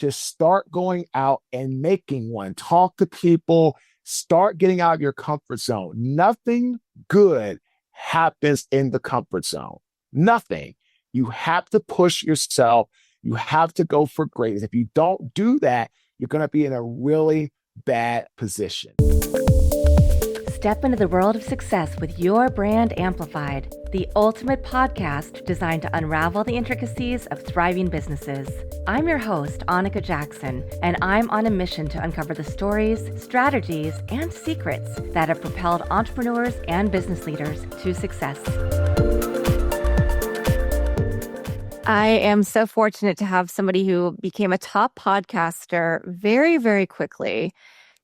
just start going out and making one. Talk to people, start getting out of your comfort zone. Nothing good happens in the comfort zone. Nothing. You have to push yourself. You have to go for greatness. If you don't do that, you're going to be in a really bad position. Step into the world of success with your brand amplified, the ultimate podcast designed to unravel the intricacies of thriving businesses. I'm your host, Annika Jackson, and I'm on a mission to uncover the stories, strategies, and secrets that have propelled entrepreneurs and business leaders to success. I am so fortunate to have somebody who became a top podcaster very, very quickly,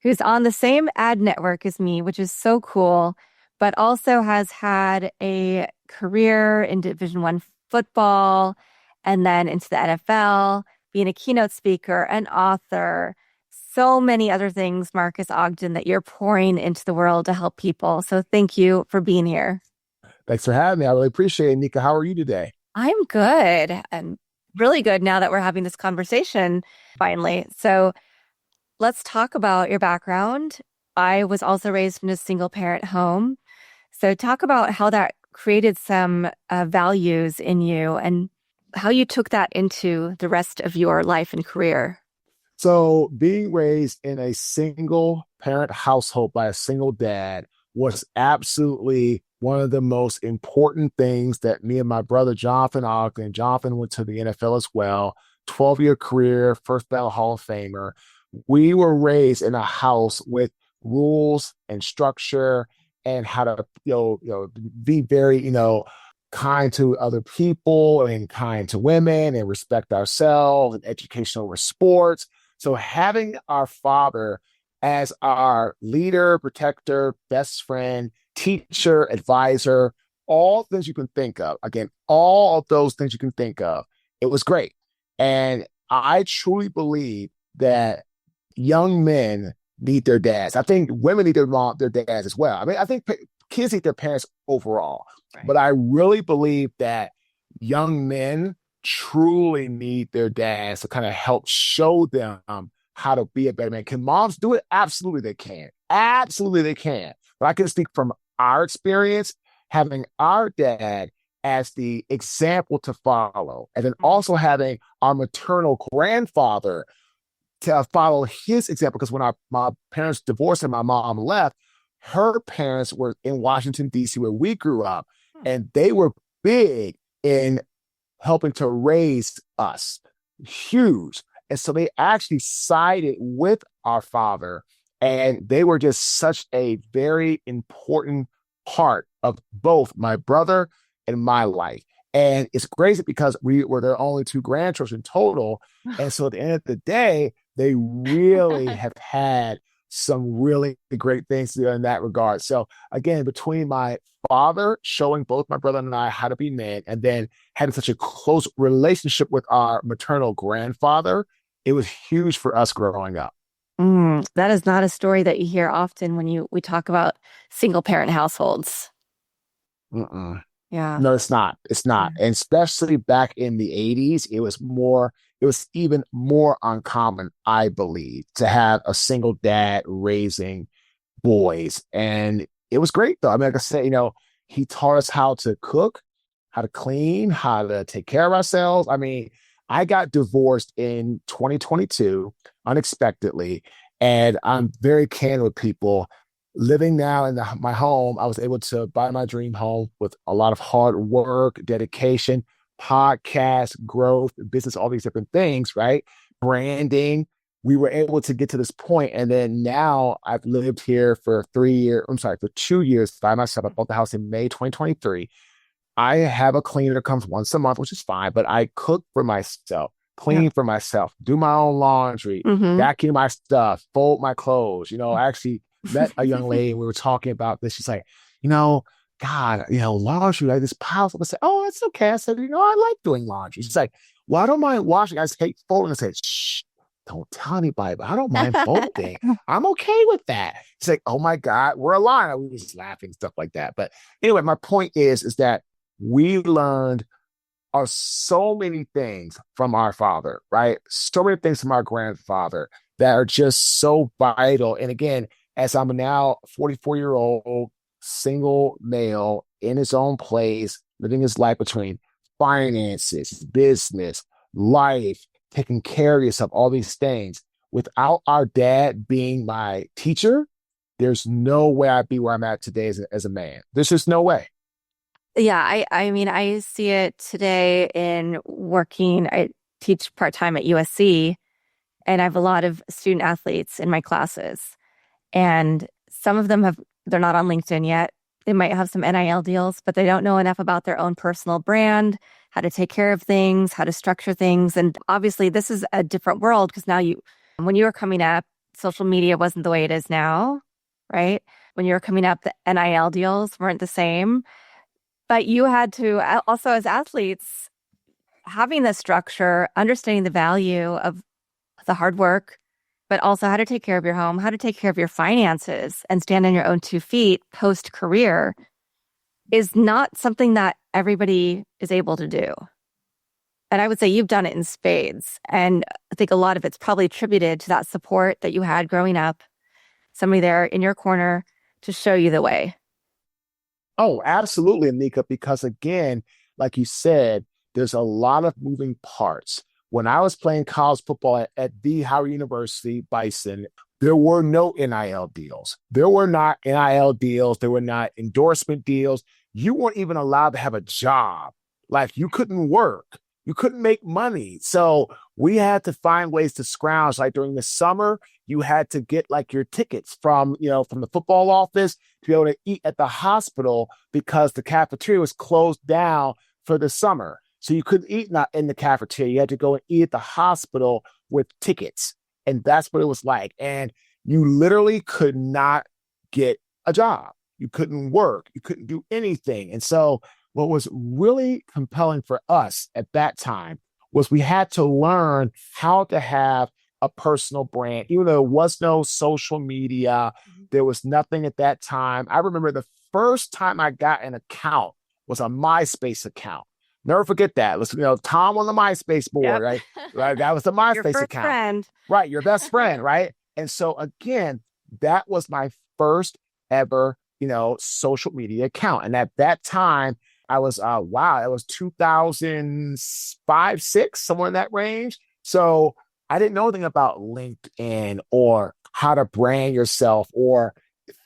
who's on the same ad network as me, which is so cool, but also has had a career in Division I football and then into the NFL, being a keynote speaker, an author, so many other things, Marques Ogden, that you're pouring into the world to help people. So thank you for being here. Thanks for having me. I really appreciate it. Nika, how are you today? I'm good and really good now that we're having this conversation finally. So let's talk about your background. I was also raised in a single parent home. So talk about how that created some values in you and how you took that into the rest of your life and career. So being raised in a single parent household by a single dad was absolutely one of the most important things that me and my brother, Jonathan Ogden, Jonathan went to the NFL as well, 12-year career, first ballot Hall of Famer. We were raised in a house with rules and structure and how to, be very, kind to other people and kind to women and respect ourselves and education over sports. So having our father as our leader, protector, best friend, teacher, advisor, all things you can think of. Again, all of those things you can think of. It was great. And I truly believe that young men need their dads. I think women need their dads as well. I mean, I think kids need their parents overall. Right. But I really believe that young men truly need their dads to kind of help show them how to be a better man. Can moms do it? Absolutely they can. Absolutely they can. But I can speak from our experience, having our dad as the example to follow, and then also having our maternal grandfather to follow his example. Because when my parents divorced and my mom left, her parents were in Washington, D.C., where we grew up, and they were big in helping to raise us, huge. And so they actually sided with our father, and they were just such a very important part of both my brother and my life. And it's crazy because we were their only two grandchildren total. And so at the end of the day, they really have had some really great things to do in that regard. So again, between my father showing both my brother and I how to be men, and then having such a close relationship with our maternal grandfather, it was huge for us growing up. That is not a story that you hear often when we talk about single parent households. Yeah. No, it's not. It's not. And especially back in the 80s, it was even more uncommon, I believe, to have a single dad raising boys. And it was great, though. I mean, like I said, he taught us how to cook, how to clean, how to take care of ourselves. I mean, I got divorced in 2022 unexpectedly, and I'm very candid with people. Living now in my home, I was able to buy my dream home with a lot of hard work, dedication, podcast, growth, business, all these different things, right? Branding. We were able to get to this point. And then now I've lived here for 2 years by myself. I bought the house in May 2023. I have a cleaner that comes once a month, which is fine, but I cook for myself, clean for myself, do my own laundry, vacuum my stuff, fold my clothes. I actually met a young lady, we were talking about this. She's like, God, laundry, like this piles up. I said, oh, it's okay. I said, I like doing laundry. She's like, well, I don't mind washing. I just hate folding. I said, shh, don't tell anybody, but I don't mind folding. I'm okay with that. She's like, oh my God, we're aligned. We were just laughing, stuff like that. But anyway, my point is that we learned are so many things from our father, right? So many things from our grandfather that are just so vital. And again, as I'm now 44-year-old single male in his own place, living his life between finances, business, life, taking care of yourself, all these things. Without our dad being my teacher, there's no way I'd be where I'm at today as a man. There's just no way. Yeah, I mean, I see it today in working. I teach part-time at USC, and I have a lot of student athletes in my classes. And some of them they're not on LinkedIn yet. They might have some NIL deals, but they don't know enough about their own personal brand, how to take care of things, how to structure things. And obviously, this is a different world because when you were coming up, social media wasn't the way it is now, right? When you were coming up, the NIL deals weren't the same. But you had to also, as athletes, having the structure, understanding the value of the hard work, but also how to take care of your home, how to take care of your finances and stand on your own 2 feet post-career is not something that everybody is able to do. And I would say you've done it in spades. And I think a lot of it's probably attributed to that support that you had growing up, somebody there in your corner to show you the way. Oh, absolutely, Anika, because again, like you said, there's a lot of moving parts. When I was playing college football at the Howard University Bison, there were no NIL deals. There were not NIL deals. There were not endorsement deals. You weren't even allowed to have a job. Like you couldn't work. You couldn't make money. So we had to find ways to scrounge. Like during the summer, you had to get like your tickets from the football office to be able to eat at the hospital because the cafeteria was closed down for the summer. So you couldn't eat not in the cafeteria. You had to go and eat at the hospital with tickets. And that's what it was like. And you literally could not get a job. You couldn't work. You couldn't do anything. And so what was really compelling for us at that time was we had to learn how to have a personal brand. Even though there was no social media, there was nothing at that time. I remember the first time I got an account was a MySpace account. Never forget that. Tom on the MySpace board, Yep. right? Right. That was the Your MySpace first account. friend. Right. Your best friend, right? And so again, that was my first ever, social media account. And at that time, I was wow, it was 2005, six, somewhere in that range. So I didn't know anything about LinkedIn or how to brand yourself or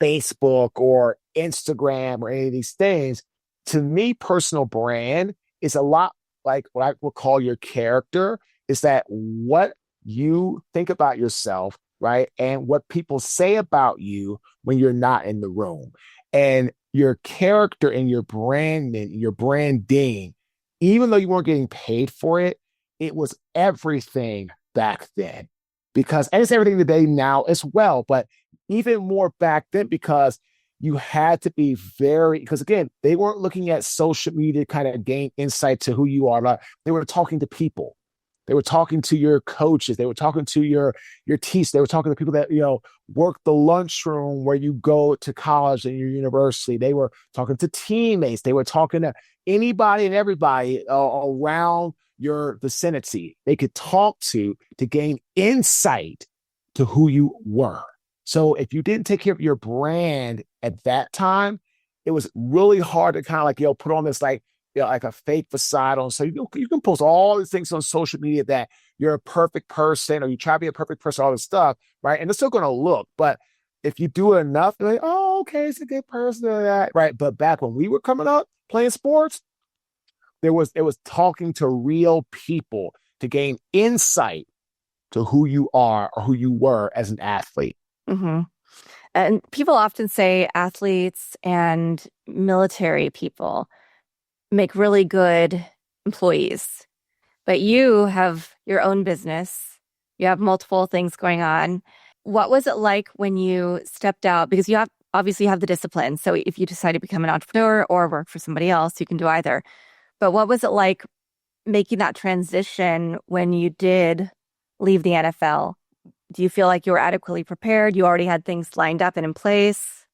Facebook or Instagram or any of these things. To me, personal brand is a lot like what I would call your character, is that what you think about yourself, right? And what people say about you when you're not in the room. And your character and your branding, even though you weren't getting paid for it, it was everything back then. And it's everything today now as well, but even more back then because you had to be because again, they weren't looking at social media to kind of gain insight to who you are. But they were talking to people. They were talking to your coaches. They were talking to your teachers. They were talking to people that, work the lunchroom where you go to college and your university. They were talking to teammates. They were talking to anybody and everybody around your vicinity. They could talk to gain insight to who you were. So if you didn't take care of your brand at that time, it was really hard to kind of like, put on this like a fake facade on. So you can post all these things on social media that you're a perfect person or you try to be a perfect person, all this stuff, right? And it's still going to look. But if you do it enough, you're like, oh, okay, it's a good person, right? But back when we were coming up playing sports, it was talking to real people to gain insight to who you are or who you were as an athlete. Mm-hmm. And people often say athletes and military people make really good employees, but you have your own business. You have multiple things going on. What was it like when you stepped out? Because you obviously have the discipline. So if you decide to become an entrepreneur or work for somebody else, you can do either. But what was it like making that transition when you did leave the NFL? Do you feel like you were adequately prepared? You already had things lined up and in place?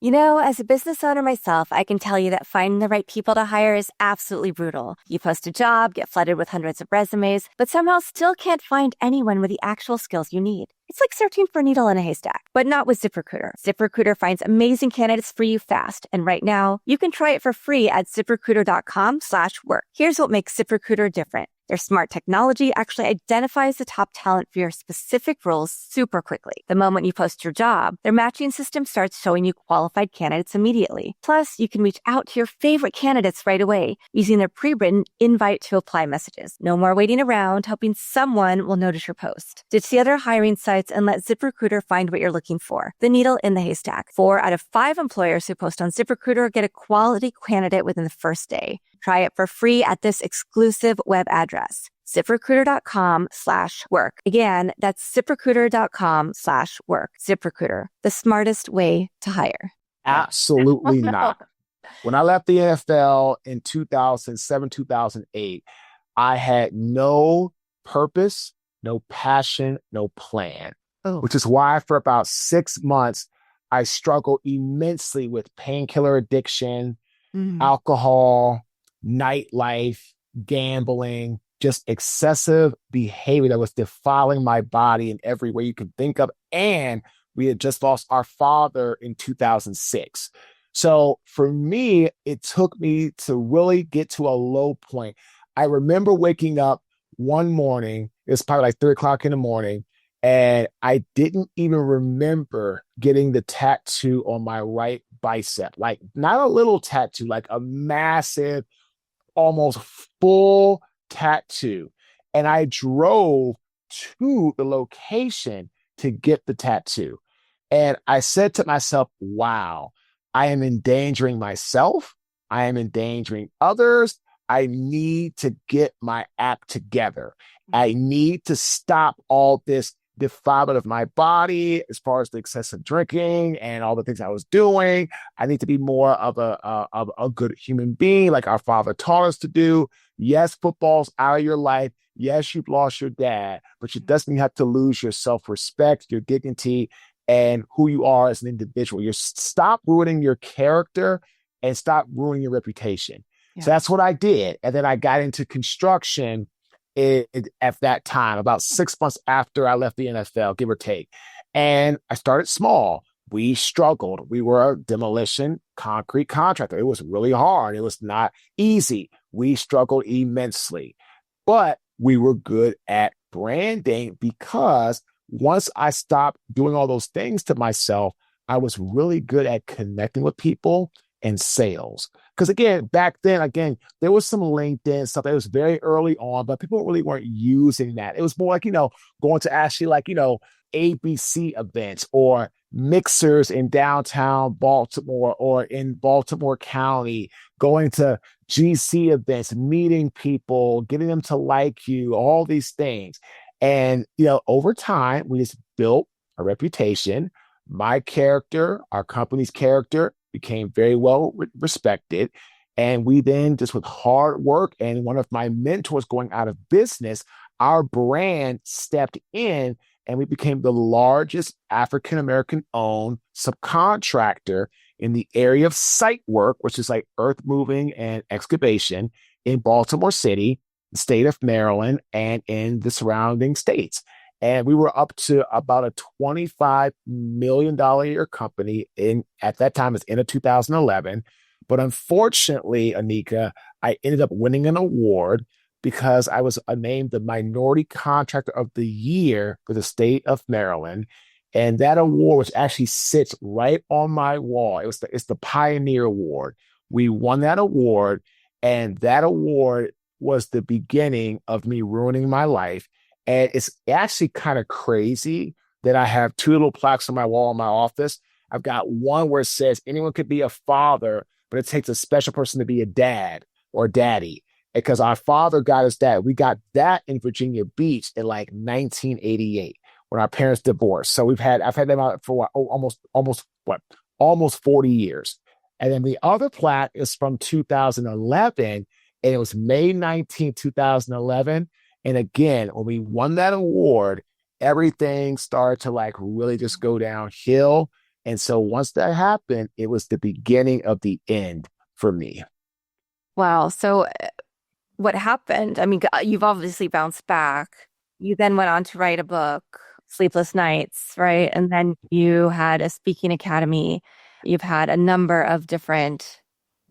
As a business owner myself, I can tell you that finding the right people to hire is absolutely brutal. You post a job, get flooded with hundreds of resumes, but somehow still can't find anyone with the actual skills you need. It's like searching for a needle in a haystack, but not with ZipRecruiter. ZipRecruiter finds amazing candidates for you fast. And right now, you can try it for free at ZipRecruiter.com/work. Here's what makes ZipRecruiter different. Their smart technology actually identifies the top talent for your specific roles super quickly. The moment you post your job, their matching system starts showing you qualified candidates immediately. Plus, you can reach out to your favorite candidates right away using their pre-written invite to apply messages. No more waiting around, hoping someone will notice your post. Ditch the other hiring sites and let ZipRecruiter find what you're looking for. The needle in the haystack. 4 out of 5 employers who post on ZipRecruiter get a quality candidate within the first day. Try it for free at this exclusive web address, ZipRecruiter.com/work. Again, that's ZipRecruiter.com/work. ZipRecruiter, the smartest way to hire. Absolutely not. When I left the NFL in 2007, 2008, I had no purpose, no passion, no plan, which is why for about 6 months, I struggled immensely with painkiller addiction, alcohol, nightlife, gambling, just excessive behavior that was defiling my body in every way you can think of. And we had just lost our father in 2006. So for me, it took me to really get to a low point. I remember waking up one morning, it was probably like 3 o'clock in the morning, and I didn't even remember getting the tattoo on my right bicep. Like not a little tattoo, like a massive, almost full tattoo. And I drove to the location to get the tattoo. And I said to myself, wow, I am endangering myself. I am endangering others. I need to get my act together. I need to stop all this defilement of my body as far as the excessive drinking and all the things I was doing. I need to be more of a good human being like our father taught us to do. Yes, football's out of your life. Yes, you've lost your dad, but it doesn't mean you have to lose your self-respect, your dignity, and who you are as an individual. You stop ruining your character and stop ruining your reputation. Yeah. So that's what I did. And then I got into construction at that time, about 6 months after I left the NFL, give or take. And I started small. We struggled. We were a demolition concrete contractor. It was really hard. It was not easy. We struggled immensely, but we were good at branding because once I stopped doing all those things to myself, I was really good at connecting with people and sales. Because again, back then, there was some LinkedIn stuff that was very early on, but people really weren't using that. It was more like, going to actually ABC events or mixers in downtown Baltimore or in Baltimore County, going to GC events, meeting people, getting them to like you, all these things. And, over time, we just built a reputation. My character, our company's character, became very well respected. And we then, just with hard work and one of my mentors going out of business, our brand stepped in and we became the largest African-American owned subcontractor in the area of site work, which is like earth moving and excavation in Baltimore City, the state of Maryland, and in the surrounding states. And we were up to about a $25 million a year company at that time, it's in 2011. But unfortunately, Anika, I ended up winning an award because I was named the Minority Contractor of the Year for the state of Maryland. And that award, which actually sits right on my wall, it's the Pioneer Award. We won that award, and that award was the beginning of me ruining my life. And it's actually kind of crazy that I have 2 little plaques on my wall in my office. I've got one where it says anyone could be a father, but it takes a special person to be a dad or daddy. Because our father got us that. We got that in Virginia Beach in like 1988 when our parents divorced. So I've had them out for almost 40 years. And then the other plaque is from 2011, and it was May 19, 2011. And again, when we won that award, everything started to really just go downhill. And so once that happened, it was the beginning of the end for me. Wow. So what happened? I mean, you've obviously bounced back. You then went on to write a book, Sleepless Nights, right? And then you had a speaking academy. You've had a number of different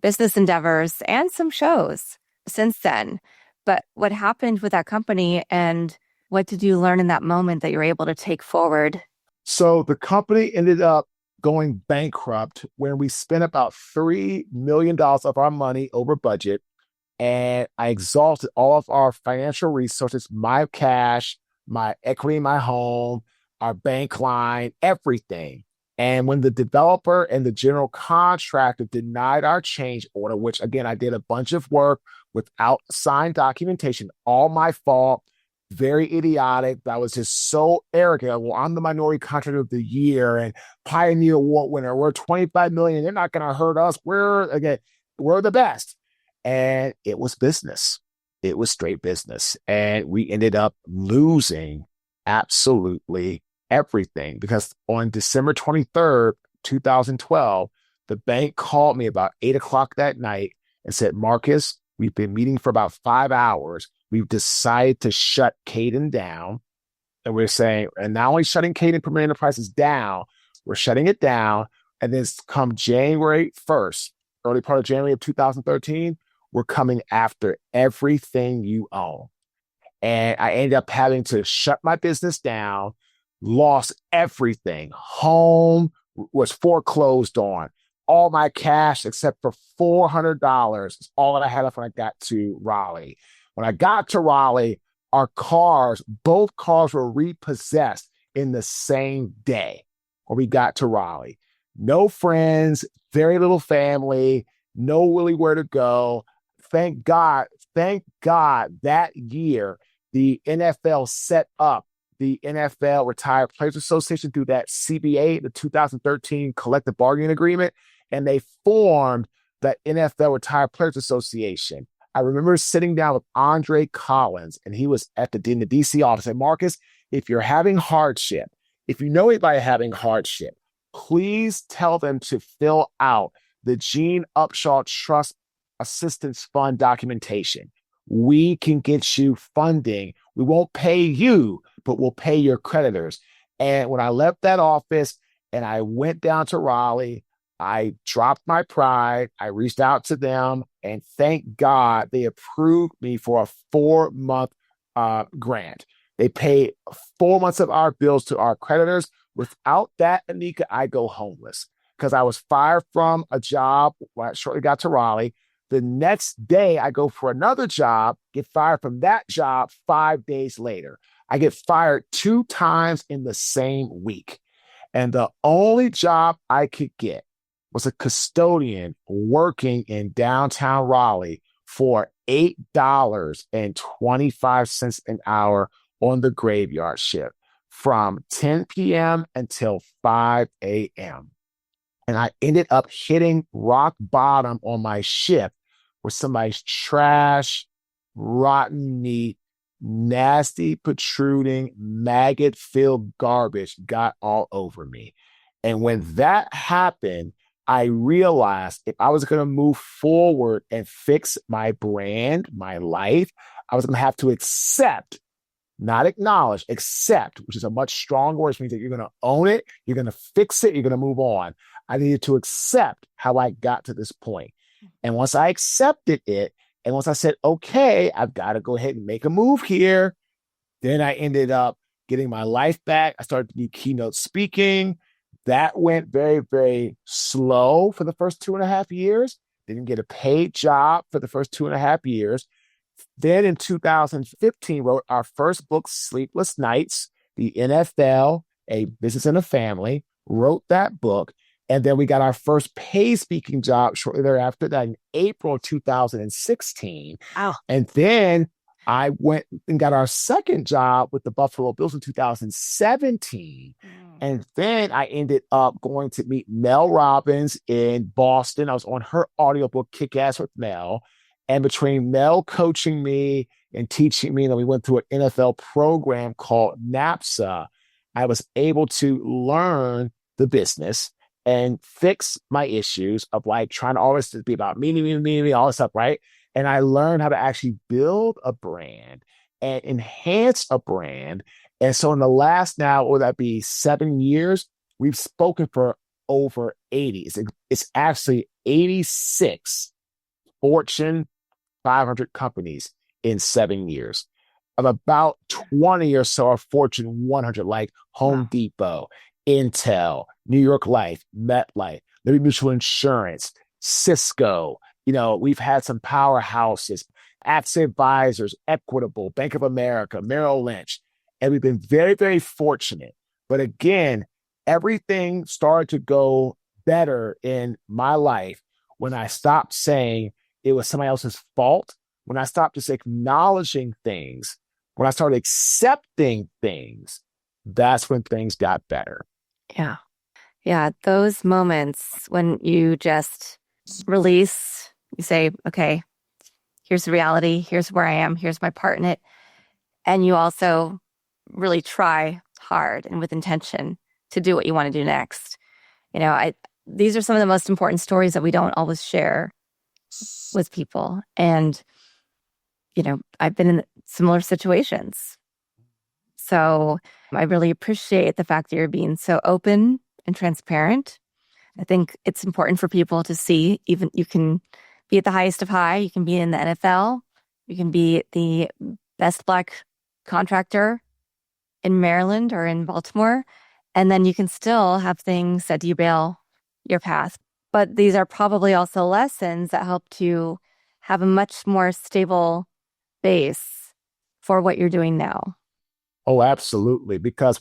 business endeavors and some shows since then. But what happened with that company and what did you learn in that moment that you're able to take forward? So the company ended up going bankrupt when we spent about $3 million of our money over budget. And I exhausted all of our financial resources, my cash, my equity in my home, our bank line, everything. And when the developer and the general contractor denied our change order, which again, I did a bunch of work without signed documentation, all my fault, very idiotic. But I was just so arrogant. Well, I'm the minority contractor of the year and Pioneer Award winner. We're 25 million. They're not going to hurt us. We're the best. And it was business. It was straight business. And we ended up losing absolutely everything because on December 23rd, 2012, the bank called me about 8 o'clock that night and said, Marques, we've been meeting for about 5 hours. We've decided to shut Caden down. And we're saying, and not only shutting Caden Premier Enterprises down, we're shutting it down. And then come January 1st, early part of January of 2013, we're coming after everything you own. And I ended up having to shut my business down, lost everything. Home was foreclosed on. All my cash except for $400 is all that I had left when I got to Raleigh. When I got to Raleigh, both cars were repossessed in the same day when we got to Raleigh. No friends, very little family, no really where to go. Thank God that year, the NFL set up the NFL Retired Players Association through that CBA, the 2013 Collective Bargaining Agreement, and they formed the NFL Retired Players Association. I remember sitting down with Andre Collins, and he was in the DC office. And Marques, if you're having hardship, if you know anybody having hardship, please tell them to fill out the Gene Upshaw Trust Assistance Fund documentation. We can get you funding. We won't pay you, but we'll pay your creditors. And when I left that office and I went down to Raleigh, I dropped my pride. I reached out to them, and thank God they approved me for a 4-month grant. They paid 4 months of our bills to our creditors. Without that, Anika, I go homeless because I was fired from a job when I shortly got to Raleigh. The next day, I go for another job, get fired from that job 5 days later. I get fired 2 times in the same week. And the only job I could get was a custodian working in downtown Raleigh for $8.25 an hour on the graveyard shift from 10 p.m. until 5 a.m. And I ended up hitting rock bottom on my shift where somebody's trash, rotten meat, nasty, protruding, maggot-filled garbage got all over me. And when that happened, I realized if I was going to move forward and fix my brand, my life, I was going to have to accept, not acknowledge, accept, which is a much stronger word, which means that you're going to own it, you're going to fix it, you're going to move on. I needed to accept how I got to this point. And once I accepted it, and once I said, okay, I've got to go ahead and make a move here, then I ended up getting my life back. I started to do keynote speaking. That went very, very slow for the first 2.5 years. Didn't get a paid job for the first 2.5 years. Then in 2015, wrote our first book, Sleepless Nights, the NFL, A Business and a Family, wrote that book. And then we got our first paid speaking job shortly thereafter, that in April 2016. Wow. And then I went and got our second job with the Buffalo Bills in 2017. And then I ended up going to meet Mel Robbins in Boston. I was on her audiobook, Kick Ass with Mel. And between Mel coaching me and teaching me, and we went through an NFL program called NAPSA, I was able to learn the business. and fix my issues of like trying to always be about me, all this stuff, right? And I learned how to actually build a brand and enhance a brand. And so in the last now, would that be 7 years, we've spoken for over 80. It's actually 86 Fortune 500 companies in 7 years. Of about 20 or so are Fortune 100, like Home Wow. Depot, Intel, New York Life, MetLife, Liberty Mutual Insurance, Cisco. We've had some powerhouses, Access Advisors, Equitable, Bank of America, Merrill Lynch, and we've been very, very fortunate. But again, everything started to go better in my life when I stopped saying it was somebody else's fault, when I stopped just acknowledging things, when I started accepting things, that's when things got better. Yeah. Yeah. Those moments when you just release, you say, okay, here's the reality. Here's where I am. Here's my part in it. And you also really try hard and with intention to do what you want to do next. These are some of the most important stories that we don't always share with people. And, I've been in similar situations. So I really appreciate the fact that you're being so open and transparent. I think it's important for people to see, even you can be at the highest of high, you can be in the NFL, you can be the best Black contractor in Maryland or in Baltimore, and then you can still have things that derail your path. But these are probably also lessons that help to have a much more stable base for what you're doing now. Oh, absolutely. Because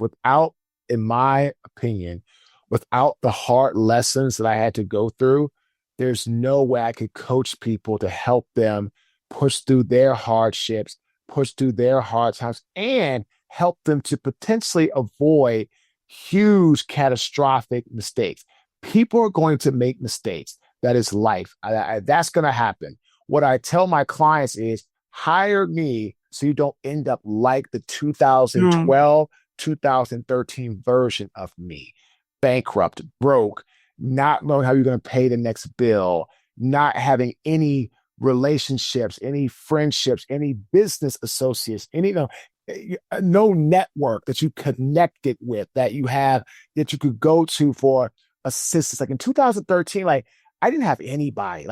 in my opinion, without the hard lessons that I had to go through, there's no way I could coach people to help them push through their hardships, push through their hard times, and help them to potentially avoid huge catastrophic mistakes. People are going to make mistakes. That is life. That's going to happen. What I tell my clients is hire me so you don't end up like the 2012, 2013 version of me. Bankrupt, broke, not knowing how you're going to pay the next bill, not having any relationships, any friendships, any business associates, no network that you connected with that you have that you could go to for assistance. Like in 2013, like I didn't have anybody.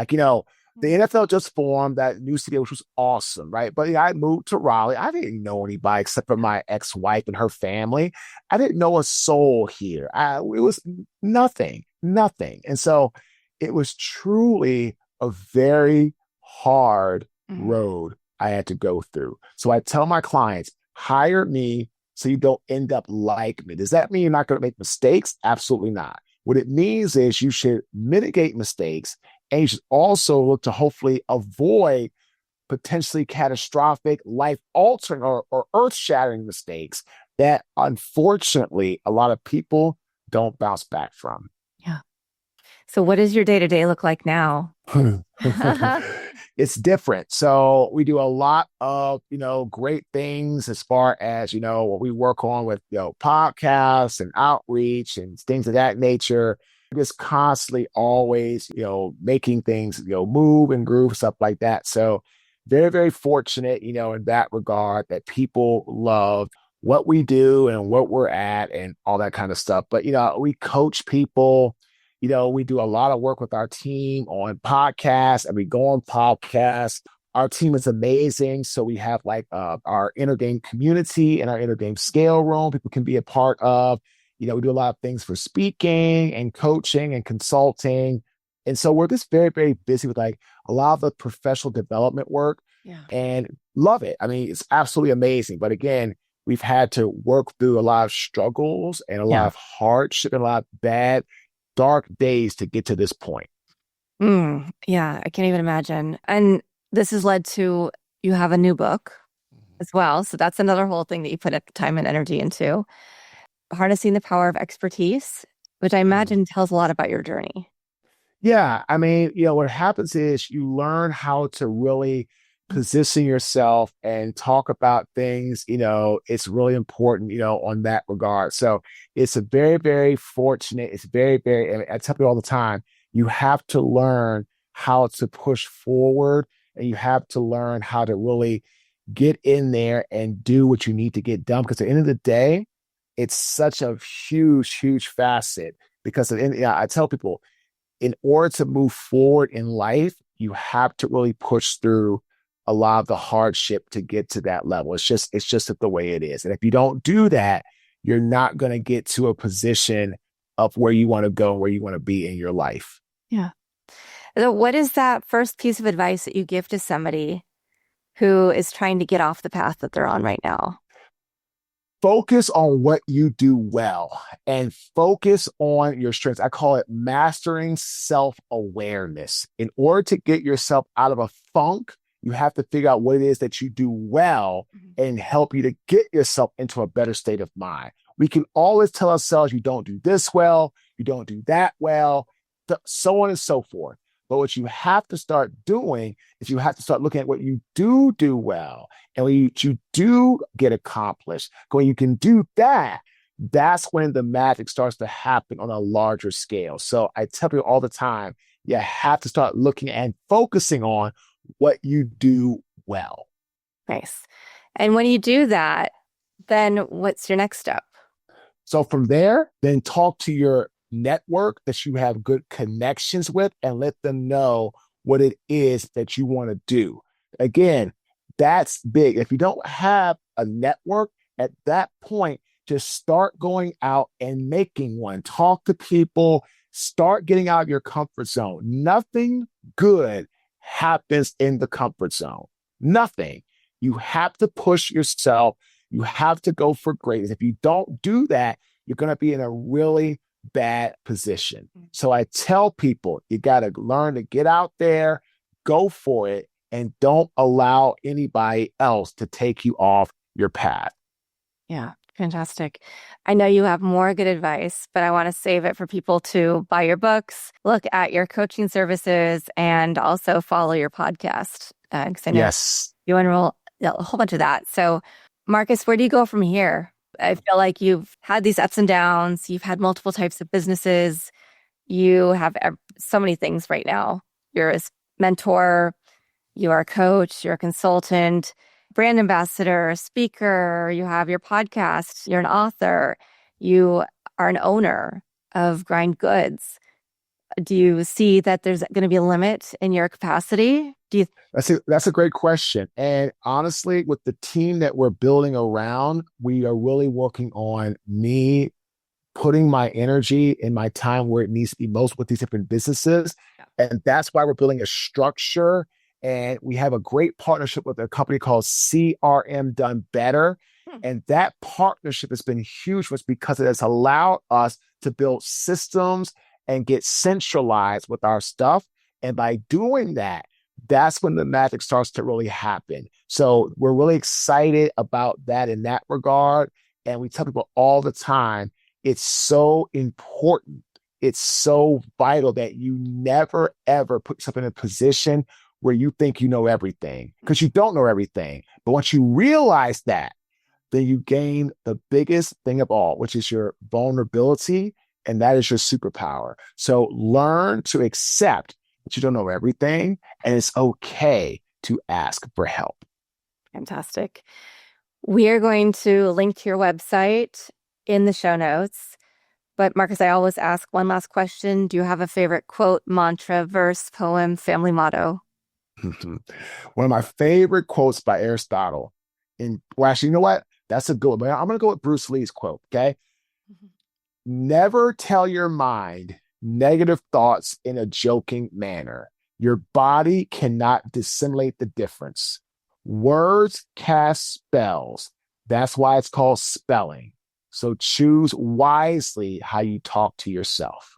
The NFL just formed that new city, which was awesome, right? But I moved to Raleigh. I didn't know anybody except for my ex-wife and her family. I didn't know a soul here. It was nothing. And so it was truly a very hard road I had to go through. So I tell my clients, hire me so you don't end up like me. Does that mean you're not going to make mistakes? Absolutely not. What it means is you should mitigate mistakes, and you should also look to hopefully avoid potentially catastrophic, life-altering or earth-shattering mistakes that, unfortunately, a lot of people don't bounce back from. Yeah. So what does your day-to-day look like now? It's different. So we do a lot of, great things as far as, what we work on with, podcasts and outreach and things of that nature. Just constantly always, making things, move and groove, stuff like that. So very, very fortunate, in that regard that people love what we do and what we're at and all that kind of stuff. But, we coach people. We do a lot of work with our team on podcasts, and we go on podcasts. Our team is amazing. So we have our Inner Game community and our Inner Game scale room people can be a part of. We do a lot of things for speaking and coaching and consulting. And so we're just very, very busy with a lot of the professional development work and love it. I mean, it's absolutely amazing. But again, we've had to work through a lot of struggles and a lot of hardship and a lot of bad, dark days to get to this point. Yeah, I can't even imagine. And this has led to you have a new book as well. So that's another whole thing that you put time and energy into. Harnessing the Power of Expertise, which I imagine tells a lot about your journey. Yeah. I mean, what happens is you learn how to really position yourself and talk about things, it's really important, on that regard. So it's a very, very fortunate. It's very, very, I tell people all the time, you have to learn how to push forward and you have to learn how to really get in there and do what you need to get done. Because at the end of the day, it's such a huge, huge facet. Because I tell people, in order to move forward in life, you have to really push through a lot of the hardship to get to that level. It's just the way it is. And if you don't do that, you're not going to get to a position of where you want to go, where you want to be in your life. Yeah. So what is that first piece of advice that you give to somebody who is trying to get off the path that they're on right now? Focus on what you do well and focus on your strengths. I call it mastering self-awareness. In order to get yourself out of a funk, you have to figure out what it is that you do well and help you to get yourself into a better state of mind. We can always tell ourselves, you don't do this well, you don't do that well, so on and so forth. But what you have to start doing is you have to start looking at what you do well and what you do get accomplished. When you can do that, that's when the magic starts to happen on a larger scale. So I tell people all the time, you have to start looking and focusing on what you do well. Nice. And when you do that, then what's your next step? So from there, then talk to your network that you have good connections with and let them know what it is that you want to do. Again, that's big. If you don't have a network at that point, just start going out and making one. Talk to people, start getting out of your comfort zone. Nothing good happens in the comfort zone. Nothing. You have to push yourself. You have to go for greatness. If you don't do that, you're going to be in a really bad position. So I tell people, you got to learn to get out there, go for it, and don't allow anybody else to take you off your path. Yeah, fantastic. I know you have more good advice, but I want to save it for people to buy your books, look at your coaching services, and also follow your podcast. Because I know you enroll a whole bunch of that. So, Marques, where do you go from here? I feel like you've had these ups and downs. You've had multiple types of businesses. You have so many things right now. You're a mentor, you are a coach, you're a consultant, brand ambassador, speaker, you have your podcast, you're an author, you are an owner of Grind Goods. Do you see that there's going to be a limit in your capacity? That's a great question. And honestly, with the team that we're building around, we are really working on me putting my energy and my time where it needs to be most with these different businesses. Yeah. And that's why we're building a structure. And we have a great partnership with a company called CRM Done Better. And that partnership has been huge for us because it has allowed us to build systems and get centralized with our stuff. And by doing that, that's when the magic starts to really happen. So we're really excited about that in that regard. And we tell people all the time, it's so important. It's so vital that you never, ever put yourself in a position where you think you know everything, because you don't know everything. But once you realize that, then you gain the biggest thing of all, which is your vulnerability. And that is your superpower. So learn to accept that you don't know everything, and it's okay to ask for help. Fantastic. We are going to link to your website in the show notes. But Marques, I always ask one last question. Do you have a favorite quote, mantra, verse, poem, family motto? One of my favorite quotes by Aristotle. Actually, you know what? That's a good one. I'm going to go with Bruce Lee's quote, okay? Never tell your mind negative thoughts in a joking manner. Your body cannot dissimulate the difference. Words cast spells. That's why it's called spelling. So choose wisely how you talk to yourself.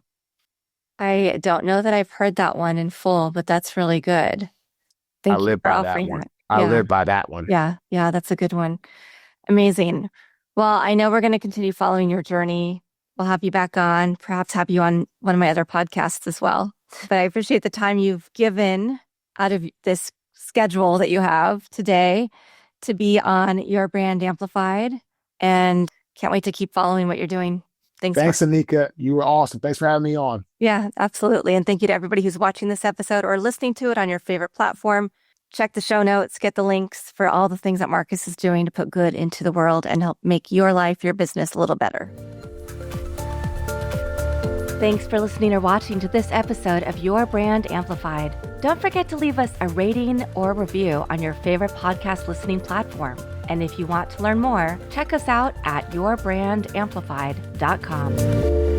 I don't know that I've heard that one in full, but that's really good. Thank you for offering that. I live by that one. Yeah, that's a good one. Amazing. Well, I know we're going to continue following your journey. We'll have you back on, perhaps have you on one of my other podcasts as well. But I appreciate the time you've given out of this schedule that you have today to be on Your Brand Amplified. And can't wait to keep following what you're doing. Thanks, Anika. You were awesome. Thanks for having me on. Yeah, absolutely. And thank you to everybody who's watching this episode or listening to it on your favorite platform. Check the show notes, get the links for all the things that Marques is doing to put good into the world and help make your life, your business a little better. Thanks for listening or watching to this episode of Your Brand Amplified. Don't forget to leave us a rating or review on your favorite podcast listening platform. And if you want to learn more, check us out at yourbrandamplified.com.